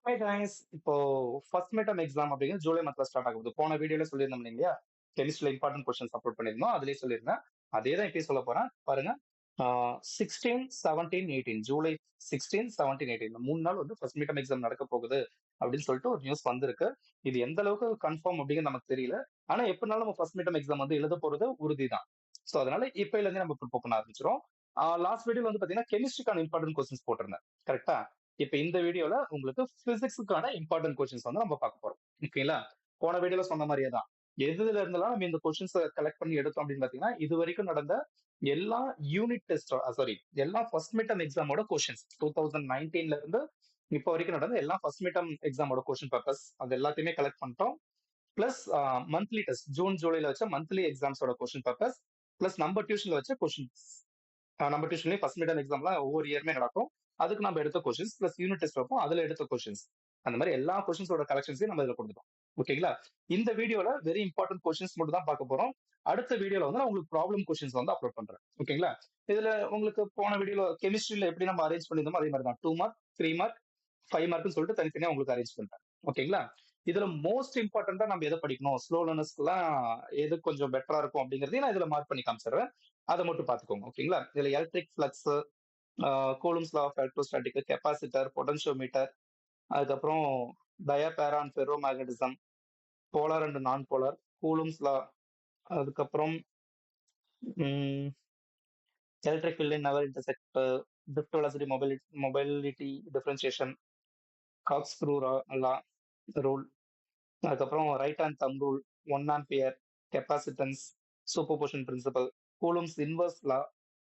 Hi guys. இப்போ first mid term exam அப்படிங்கிறது ஜூலை மந்த்ல ஸ்டார்ட் ஆகுது. போன வீடியோல சொல்லியிருந்தோம் இல்லையா? கெமிஸ்ட்ரில இம்பார்ட்டன்ட் கொஸ்டின்ஸ் அப்லோட் பண்ணியிருந்தோம். அதிலேயே சொல்லியிருந்தேன். அதே தான் இப்பயும் சொல்லப் போறேன். பாருங்க. 16, 17, 18 ஜூலை 16, 17, 18 இந்த 3 நாள் வந்து ஃபர்ஸ்ட் மிட் டெர்ம் எக்ஸாம் நடக்க போகுது அப்படின்னு சொல்லிட்டு ஒரு நியூஸ் வந்திருக்கு. இது எந்த அளவுக்கு கன்ஃபார்ம் அப்படிங்கிறது நமக்கு தெரியல. ஆனா எப்படினாலும் நம்ம ஃபர்ஸ்ட் மிட் டெர்ம் எக்ஸாம் வந்து எழுத போறது உறுதிதான். சோ அதனால இப்பையில இருந்தே நம்ம ப்ரிப்பேர் பண்ண ஆரம்பிச்சிரும். லாஸ்ட் வீடியோல வந்து பாத்தீங்கன்னா கெமிஸ்ட்ரிக்கான இம்பார்ட்டன்ட் கொஸ்டின்ஸ் போட்டிருந்தேன். கரெக்ட்டா? இப்ப இந்த வீடியோல உங்களுக்கு பிசிக்ஸுக்கான இம்பார்ட்டன்ட் கொஸ்டின்ஸ் வந்து நம்ம பார்க்க போறோம். ஓகேங்களா? போன வீடியோல சொன்ன மாதிரியே தான். எதுல இருந்தெல்லாம் நம்ம இந்த கொஸ்டின்ஸ கலெக்ட் பண்ணி எடுத்தோம் அப்படின்னு பாத்தீங்கன்னா, இதுவரைக்கும் நடந்த எல்லா யூனிட் டெஸ்ட் சாரி எல்லா ஃபர்ஸ்ட் மிட் டெர்ம் எக்ஸாமோட கொஸ்டின்ஸ் 2019ல இருந்து இப்போ வரைக்கும் நடந்த எல்லா ஃபர்ஸ்ட் மிட் டெர்ம் எக்ஸாமோட கொஸ்டின் பேப்பர்ஸ் அது எல்லாத்தையுமே கலெக்ட் பண்ணிட்டோம். பிளஸ் மந்த்லி டெஸ்ட் ஜூன் ஜூலைல வச்ச மந்த்லி எக்ஸாம்ஸோட கொஸ்டின் பேப்பர்ஸ் பிளஸ் நம்ம டியூஷன்ல வச்ச கொஸ்டின்ஸ் நம்ம டியூஷன்லயும் ஃபர்ஸ்ட் மிட் டெர்ம் எக்ஸாம்லாம் ஒவ்வொரு இயருமே நடக்கும். அதுக்கு நம்ம எடுத்த கொஸ்டின்ஸ் பிளஸ் யூனிட் டெஸ்ட் வைப்போம். அதுல எடுத்த கொஸ்டின்ஸ் அந்த மாதிரி எல்லா கொஸ்டின்ஸோட கலெக்ஷன்ஸையும் நம்ம இதுல கொடுத்துட்டோம். ஓகேங்களா? இந்த வீடியோல வெரி இம்பார்ட்டன்ட் கொஸ்டின்ஸ் மட்டும் தான் பார்க்க போறோம். அடுத்த வீடியோல வந்து நான் உங்களுக்கு ப்ராப்ளம் கொஸ்டின்ஸ் வந்து அப்லோட் பண்றேன். ஓகேங்களா? இதுல உங்களுக்கு போன வீடியோல கெமிஸ்ட்ரியில எப்படி நம்ம அரேஞ்ச் பண்ணியிருந்தோமோ அதே மாதிரி தான் 2 மார்க், 3 மார்க், 5 மார்க்னு சொல்லிட்டு தனித்தனியா உங்களுக்கு அரேஞ்ச் பண்றேன். ஓகேங்களா? இதுல மோஸ்ட் இம்பார்ட்டன்டா நம்ம எதை படிக்கணும், ஸ்லோ லேர்னர்ஸ்க்குலாம் எது கொஞ்சம் பெட்டரா இருக்கும் அப்படிங்கறதையும் நான் இதுல மார்க் பண்ணி காமிச்சிடுறேன். அதை மட்டும் பாத்துக்கோங்க. ஓகேங்களா? இதுல electric flux, Coulomb's law of electrostatic, capacitor, potentiometer, அதுக்கப்புறம் dia para and ferromagnetism, polar and non polar, Coulomb's law, அதுக்கப்புறம் electric field in never intersect, drift velocity mobility differentiation, corkscrew law rule, அதுக்கப்புறம் right hand thumb rule, 1 ampere, capacitance, superposition principle, Coulomb's inverse law,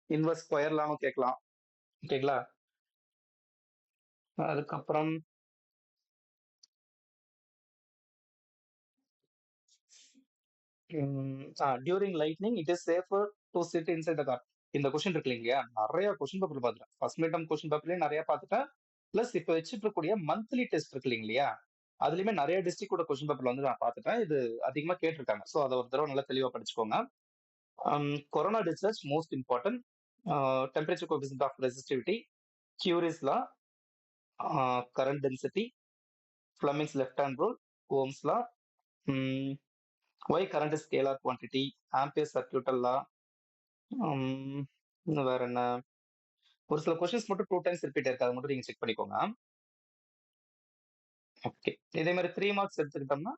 inverse square லாவும் கேட்கலாம். ஓகேங்களா? அதுக்கப்புறம் during lightning it is safer to sit inside the car. இந்த question இருக்கு இல்லையா? நிறைய question paper பார்த்துட்டேன். ஃபர்ஸ்ட் மிட் டெர்ம் கொஸ்டின் பேப்பர்லயும் நிறைய பார்த்துட்டேன். பிளஸ் இப்ப வச்சுட்டு இருக்கக்கூடிய மந்த்லி டெஸ்ட் இருக்கு இல்லையா? அதுலயுமே நிறைய டிஸ்ட்ரிக்டோட கொஸ்டின் பேப்பர்ல வந்து நான் பார்த்துட்டேன். இது அதிகமா கேட்டிருக்காங்க. சோ அதை ஒரு தடவை நல்லா தெளிவா படிச்சுக்கோங்க. Corona discharge most important, temperature coefficient of resistivity, Curie's law, current density, Fleming's left hand rule, Ohm's law, why current is scalar quantity, Ampere circuital law, இன்னும் வேற என்ன, ஒரு சில கொஸ்டின்ஸ் மட்டும் 2 டைம்ஸ் ரிப்பீட் ஆயிருக்கு. அதை மட்டும் நீங்க செக் பண்ணிக்கோங்க. ஓகே. இதே மாதிரி 3 மார்க்ஸ் எடுத்துக்கிட்டோம்னா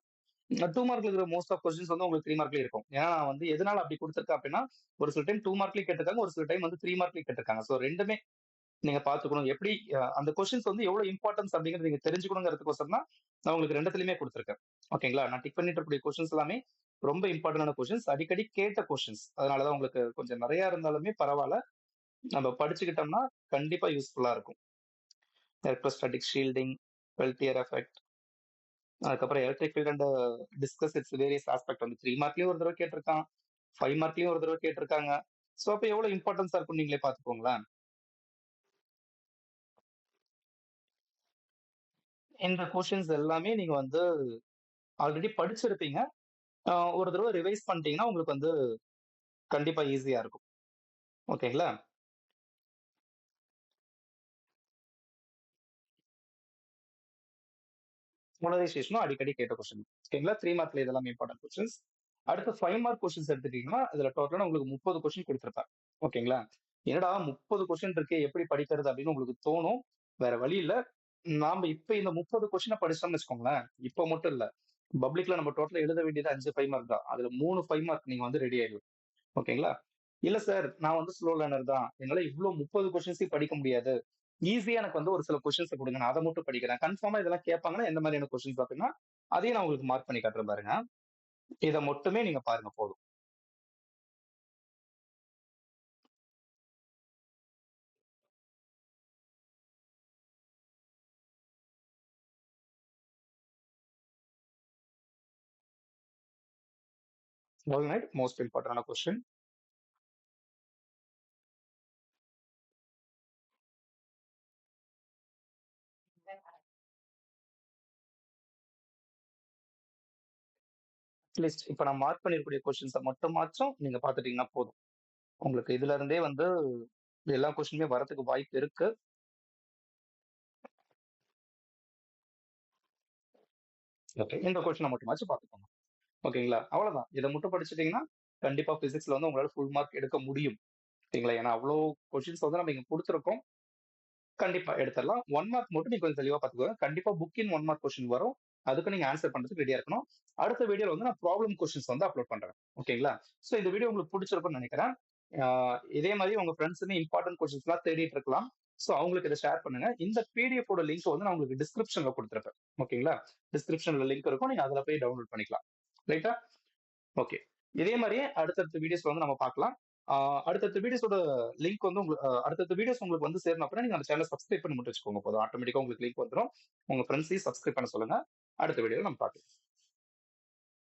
2 மார்க்ல இருக்கிற மோஸ்ட் ஆஃப் கொஸ்டின்ஸ் வந்து உங்களுக்கு 3 மார்க்லயும் இருக்கும். ஏன்னா நான் வந்து எதனால அப்படி கொடுத்துருக்கேன் அப்படின்னா, ஒரு சில டைம் 2 மார்க்லயும் கேட்டிருக்காங்க, ஒரு சில டைம் வந்து 3 மார்க்லயும் கேட்டிருக்காங்க. ஸோ ரெண்டுமே நீங்க பாத்துக்கணும். எப்படி அந்த கொஸ்டின்ஸ் வந்து எவ்வளவு இம்பார்ட்டன்ஸ் அப்படிங்கறது நீங்க தெரிஞ்சுக்கணுங்கிறதுக்கோசரம் தான் நான் உங்களுக்கு ரெண்டுத்துலயுமே கொடுத்துருக்கேன். ஓகேங்களா? நான் டிக் பண்ணிட்டு இருக்கக்கூடிய கொஸ்டின்ஸ் எல்லாமே ரொம்ப இம்பார்ட்டன்டான கொஸ்டின்ஸ், அடிக்கடி கேட்ட கொஸ்டின்ஸ். அதனாலதான் உங்களுக்கு கொஞ்சம் நிறைய இருந்தாலுமே பரவாயில்ல. நம்ம படிச்சுக்கிட்டோம்னா கண்டிப்பா யூஸ்ஃபுல்லா இருக்கும். எலக்ட்ரோஸ்டாட்டிக் ஷீல்டிங், பெல்டியர் எஃபெக்ட், அதுக்கப்புறம் electric field and discuss it's various aspect வந்து 3 மார்க்லயும் ஒரு தடவை கேட்டிருக்கான், 5 மார்க்லயும் ஒரு தடவை கேட்டிருக்காங்க. சோ அப்ப எவ்வளவு இம்பார்ட்டன்ஸா இருக்கும் நீங்களே பாத்துக்கோங்களேன். இந்த கொஸ்டின்ஸ் எல்லாமே நீங்க வந்து ஆல்ரெடி படிச்சிருப்பீங்க. ஒரு தடவை ரிவைஸ் பண்ணிட்டீங்கன்னா உங்களுக்கு வந்து கண்டிப்பா ஈஸியா இருக்கும். ஓகேங்களா? போலரைசேஷனும் அடிக்கடி கேட்ட கொஸ்டின். ஓகேங்களா? 3 மார்க்ல இதெல்லாம் இம்பார்ட்டன்ட் கொஸ்டின்ஸ். அடுத்து 5 மார்க் கொஸ்டின்ஸ் எடுத்துட்டீங்கன்னா, இதுல டோட்டலா உங்களுக்கு 30 கொஸ்டின் குடுத்திருப்பார். ஓகேங்களா? என்னடா 30 கொஸ்டின் இருக்கே எப்படி படிக்கிறது அப்படின்னு உங்களுக்கு தோணும். வேற வழி இல்ல. நாம இப்ப இந்த 30 கொஸ்டின படிச்சிட்டோம்னு வச்சுக்கோங்களேன். இப்ப மட்டும் இல்ல. பப்ளிக்ல நம்ம டோட்டலா எழுத வேண்டியது 5 5 மார்க் தான். அதுல 3 5 மார்க் நீங்க வந்து ரெடி ஆயிடலாம். ஓகேங்களா? இல்ல சார், நான் வந்து ஸ்லோ லேர்னர் தான். என்னால இவ்ளோ 30 கொஸ்டின்ஸையும் படிக்க முடியாது. ஈஸியா எனக்கு வந்து ஒரு சில கொஸ்டின்ஸ குடுங்க. நான் அத மட்டும் படிக்கிறேன். கன்ஃபார்மா இதெல்லாம் கேட்பாங்கன்னா, எந்த மாதிரியான கொஸ்டின்ஸ் அப்படின்னா, அதையும் நான் உங்களுக்கு மார்க் பண்ணி காட்டுறேன் பாருங்க. இத மட்டுமே நீங்க பாருங்க போதும். ஆல்ரைட், மோஸ்ட் இம்பார்ட்டன்டான கொஸ்டின். அட்லீஸ்ட் இப்ப நான் மார்க் பண்ணிருக்கக்கூடிய கொஸ்டின்ஸ மட்டுமாச்சும் நீங்க பார்த்துட்டீங்கன்னா போதும். உங்களுக்கு இதுல இருந்தே வந்து எல்லா கொஸ்டினுமே வரதுக்கு வாய்ப்பு இருக்கு. ஓகே. இந்த கொஸ்டினை மட்டுமாச்சும் பார்த்துக்கோங்க. ஓகேங்களா? அவ்வளவுதான். இதை மட்டும் படிச்சுட்டீங்கன்னா கண்டிப்பா பிசிக்ஸ்ல வந்து உங்களால ஃபுல் மார்க் எடுக்க முடியும். சரிங்களா? ஏன்னா அவ்வளோ கொஸ்டின்ஸ் வந்து நம்ம இங்க கொடுத்துருக்கோம். கண்டிப்பா எடுத்துடலாம். 1 மார்க் மட்டும் நீங்க கொஞ்சம் தெளிவா பார்த்துக்கோங்க. கண்டிப்பா புக் இன் 1 மார்க் கொஸ்டின் வரும். அதுக்கு நீங்க ஆன்சர் பண்றதுக்கு ரெடியா இருக்கணும். அடுத்த வீடியோல வந்து நான் ப்ராப்ளம் கொஸ்டின்ஸ் வந்து அப்லோட் பண்றேன். ஓகேங்களா? சோ இந்த வீடியோ உங்களுக்கு பிடிச்சிருக்கும்னு நினைக்கிறேன். ஆ இதே மாரி உங்க ஃப்ரெண்ட்ஸுமே இம்பார்ட்டன்ட் கொஸ்டின்ஸ்லாம் தேடிட்டு இருக்கலாம். சோ அவங்களுக்கு இத ஷேர் பண்ணுங்க. இந்த பிடிஎஃப் ஓட லிங்க் வந்து நான் உங்களுக்கு டிஸ்கிரிப்ஷன்ல குடுத்திருப்பேன். ஓகேங்களா? டிஸ்கிரிப்ஷன்ல லிங்க் இருக்கும். நீங்க அதுல போய் டவுன்லோட் பண்ணிக்கலாம். ரைட்டா? ஓகே. இதே மாரியே அடுத்தடுத்த வீடியோஸ்ல வந்து நம்ம பார்க்கலாம். ஆ அடுத்தடுத்த வீடியோஸோட லிங்க் வந்து அடுத்தடுத்த வீடியோஸ் உங்களுக்கு வந்து சேரணும் அப்படின்னா, நீங்க அந்த சேனல சப்ஸ்கிரைப் பண்ணி மட்டும் வச்சுக்கோங்க போதும். ஆட்டோமேட்டிக்கா உங்களுக்கு லிங்க் வந்துரும். உங்க ஃப்ரெண்ட்ஸையும் சப்ஸ்கிரைப் பண்ண சொல்லுங்க. அடுத்த வீடியோல நம்ம பார்க்கலாம்.